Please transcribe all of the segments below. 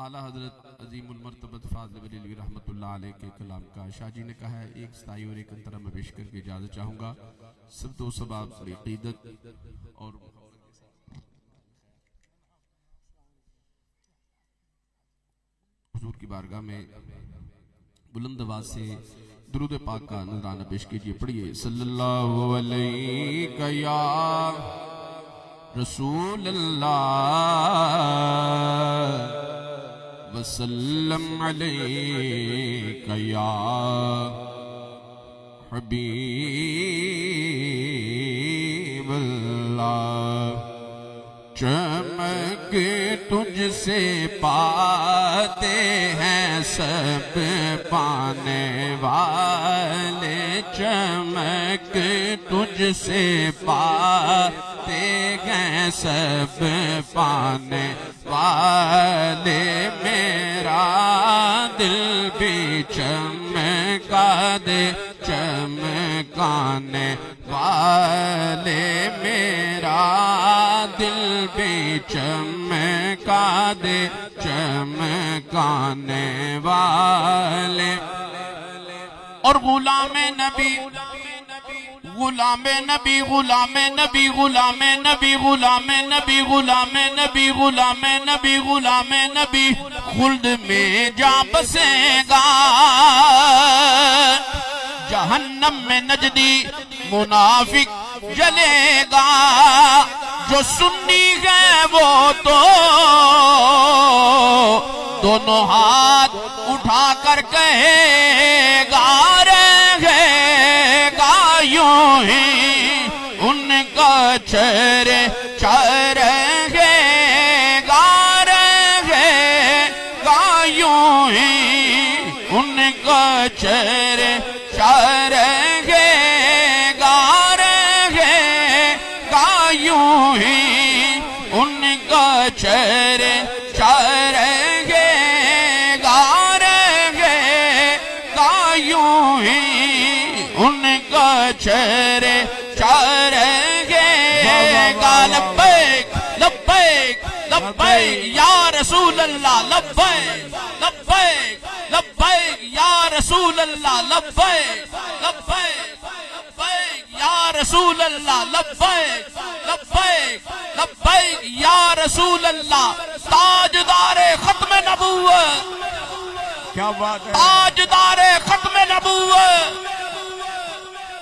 اعلیٰ حضرت عظیم المرتبت فاضل ولی علی رحمت اللہ علیہ کے کلام کا شاہ جی نے کہا ہے ایک ستائی اور ایک انترہ میں پیش کر کے اجازت چاہوں گا. سب تو سباب عقیدت اور حضور کی بارگاہ میں بلند آواز سے درود پاک کا نذرانہ پیش کیجئے. پڑھیے صلی اللہ علیہ یا رسول اللہ وسلم علیک یا حبیب اللہ. چمک تجھ سے پاتے ہیں سب پانے والے, چمک تجھ سے پاتے ہیں سب پانے والے. میرا دل بھی چمکا دے چمکانے والے, میرا دل بھی چمکا دے چمکانے والے. اور غلام نبی غلام نبی غلام نبی غلام نبی غلام نبی غلام نبی غلام نبی غلام نبی خلد میں جا بسے گا, جہنم میں نجدی منافق جلے گا. جو سنی ہے وہ تو دونوں ہاتھ اٹھا کر کہے گا, رہے گا یوں ہی ان کا چہرے چہرے گا, رہے گا یوں ہی ان کا چہرے چہرے گا, رہے گا یوں ہی ان کا چہرے چہرے گا, رہے گا یوں ہی ان کا چہرے چہرے گا. لبیک لبیک لبیک یا رسول اللہ, لبیک لبیک لبیک یا رسول اللہ, لبیک لبیک لبیک یا رسول اللہ, لبیک لبیک لبیک یا رسول اللہ. تاجدار ختم نبوت, کیا بات ہے, تاجدار ختم نبوت,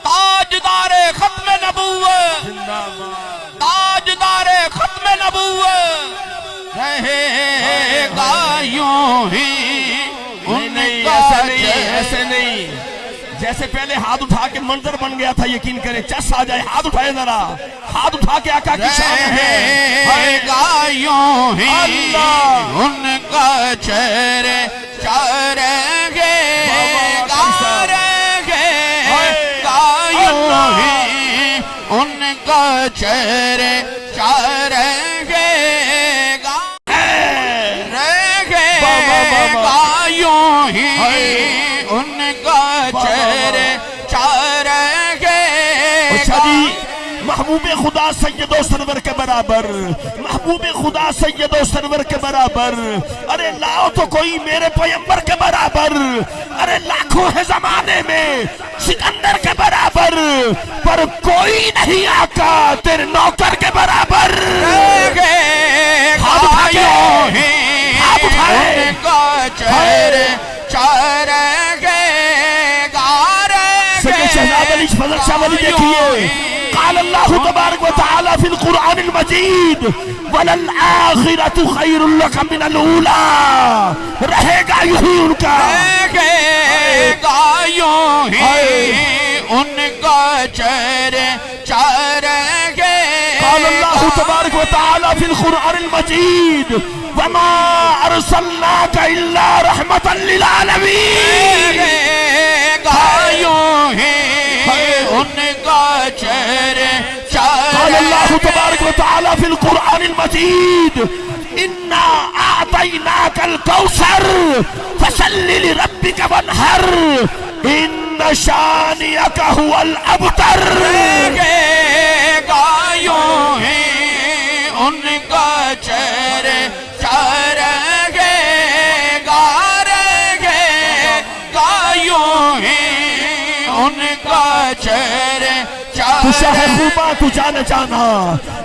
تاجدار ختم نبوت, زندہ باد, تاجدار ختم نبوت, رہے گا یوں ہی ان کا ایسے نہیں جیسے پہلے ہاتھ اٹھا کے منظر بن گیا تھا. یقین کریں چس آ جائے, ہاتھ اٹھائے ذرا, ہاتھ اٹھا کے آقا کی شان ہے. رہے گا یوں ہی ان کا چہرے چہرے گا, رہے گا یوں ہی ان کا چہرے چہرے گا, رہے گا یوں ہی ان کا چہرے چہرے گا. محبوب خدا سید و سرور کے برابر, محبوب خدا سید و سرور کے برابر, ارے لاؤ تو کوئی میرے پیغمبر کے برابر, ارے لاکھوں ہے زمانے میں سکندر کے برابر, پر کوئی نہیں آقا تیرے نوکر کے برابر. ہاتھ اٹھائے, ہاتھ اٹھائے ان کا چہرے چہرے گا, سید شہزاد علی فضل شاہ ولی دیکھئے, قال اللہ تبارک و تعالی فی القرآن المجید وَلَلْآخِرَةُ خَيْرٌ لَكَ مِنَ الْأُولَىٰ. رہے گا یہی ان کا, رہے گا یوں ہی ان کا چہرے چہرے قال اللہ تبارک و تعالی فی القرآن المجید وَمَا أَرْسَلْنَاكَ إِلَّا رَحْمَةً لِلْعَالَمِينَ. رہے گا یوں ہی ان کا چہرے چہرے. قال اللہ تبارک و تعالی فی القرآن المجید اِنَّا أَعْطَيْنَاكَ الْكَوْثَرَ فَصَلِّ لِرَبِّكَ وَانْحَرْ إِنَّ شَانِئَكَ هُوَ الْأَبْتَرُ. رہے گا یوں ہی ان کا چہرے چہرے چہرے تو شاہ خوبا تو جانے جانا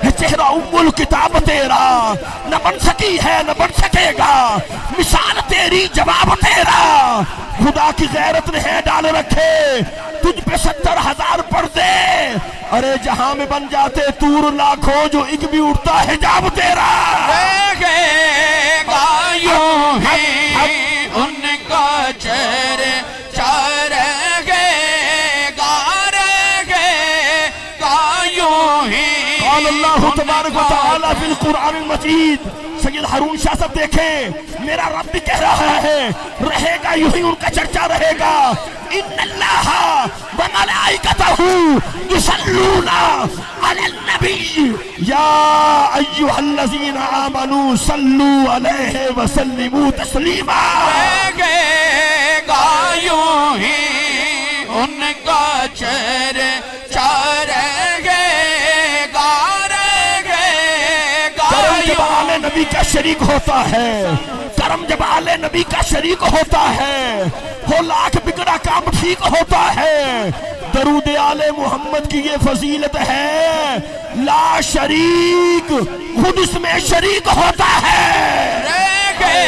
ہے چہرہ ام الکتاب تیرا، نہ بن سکی ہے نہ بن سکے گا مثال تیری جواب تیرا، خدا کی غیرت نے ہے ڈال رکھے تجھ پہ 70,000 پردے، ارے جہاں میں بن جاتے تور لاکھوں جو ایک بھی اٹھتا ہے حجاب تیرا، رہے گا یوں ہی ان کا چہرے چہرے قال اللہ تبارک و تعالی فی القرآن المجید، سید ہارون شاہ صاحب دیکھیں میرا رب بھی کہہ رہا ہے رہے گا یوں ہی ان کا چرچا رہے گا، ان اللہ وملائکتہ یصلون علی النبی یا ایھا الذین آمنوا صلوا علیہ وسلموا تسلیما، رہے گا یوں ہی ان کا چہرے چہرے جب آل نبی کا شریک ہوتا ہے، کرم جب آل نبی کا شریک ہوتا ہے، ہو لاکھ بگڑا کام ٹھیک ہوتا ہے، درود آل محمد کی یہ فضیلت ہے لا شریک خود اس میں شریک ہوتا ہے، رہے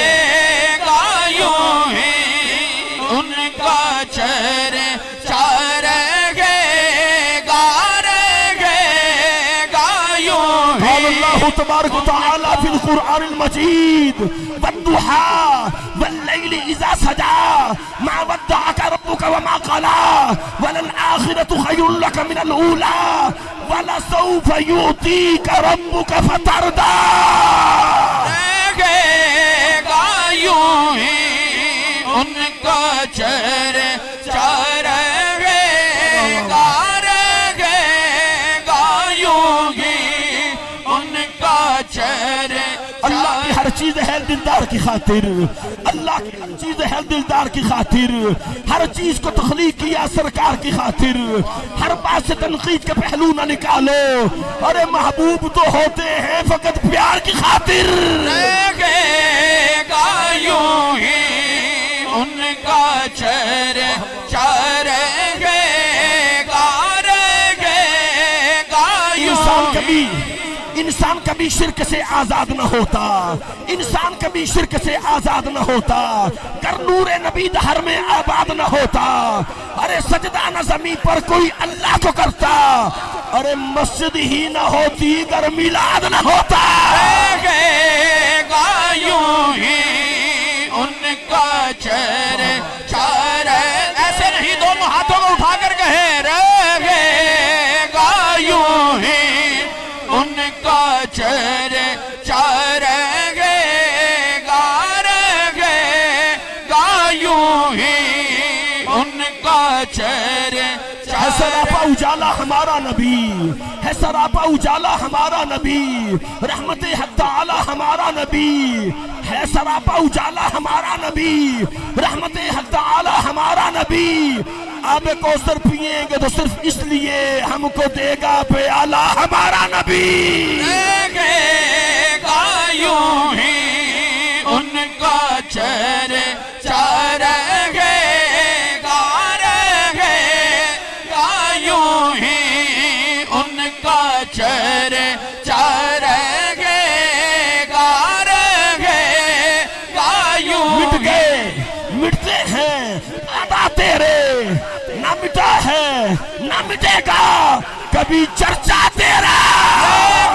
گا یوں ہی ان کا چہرے چہرے اللہ تبارک و تعالی فی القرآن المجید والضحى واللیل اذا سجا ما ودعك ربك وما قلى وللآخرة خیر لك من الاولى ولسوف يعطيك ربك فترضى، رہے گا یوں ہی ان کا چہرے چہرے اللہ کی ہر چیز ہے دلدار کی خاطر، اللہ کی ہر چیز ہے دلدار کی خاطر، ہر چیز کو تخلیق کیا سرکار کی خاطر، ہر بات سے تنقید کے پہلو نہ نکالو، ارے محبوب تو ہوتے ہیں فقط پیار کی خاطر، رہے گا یوں ہی ان کا چہرے چہرے انسان کبھی شرک سے آزاد نہ ہوتا، انسان کبھی شرک سے آزاد نہ ہوتا، گر نور نبی دہر میں آباد نہ ہوتا، ارے سجدہ نہ زمین پر کوئی اللہ کو کرتا، ارے مسجد ہی نہ ہوتی گر میلاد نہ ہوتا، رہے گا یوں ہی ان کا چہرے چہرے ایسے نہیں دونوں ہاتھوں کو اٹھا کر کہیں رہے گا یوں ہی ان کا چہرے چہرے گا یوں ہی ان کا چہرے ہے سراپا اجالا ہمارا نبی، ہے سراپا اجالا ہمارا نبی، رحمت حق تعالی ہمارا نبی، ہے سراپا اجالا ہمارا نبی، رحمت حق تعالی ہمارا نبی، آب کوثر پئیں گے تو صرف اس لیے ہم کو دے گا پیالہ ہمارا نبی، رہے گا یوں ہی ان کا چہرے چہرے گا یوں ہی ان کا چہرے چہرے گا یوں مٹ گئے مٹتے ہیں ادا تیرے، نہ مٹا ہے نہ مٹے گا کبھی چرچا تیرا،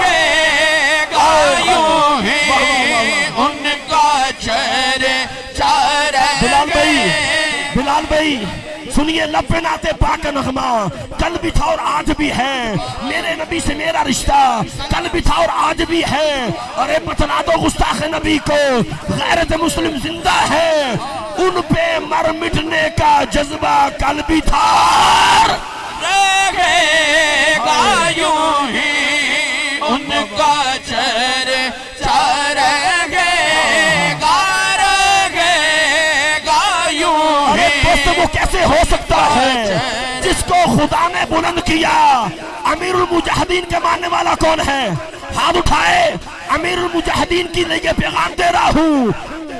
رہے گا یوں ہی ان کا چہرے چہرے بلال بھائی سنیے لب پہ ناتے پاک نغمہ، کل بھی تھا اور آج بھی ہے، میرے نبی سے میرا رشتہ کل بھی تھا اور آج بھی ہے، ارے بتلا دو گستاخ نبی کو غیرت مسلم زندہ ہے، ان پہ مر مٹنے کا جذبہ کل بھی تھا، رہے گا یوں ہی ان کا چہرے چہرے گا یوں ہی، وہ کیسے ہو سکتا ہے جس کو خدا نے بلند کیا، امیر المجاہدین کے ماننے والا کون ہے؟ ہاتھ اٹھائے، امیر المجاہدین کی لیے پیغام دے رہا ہوں،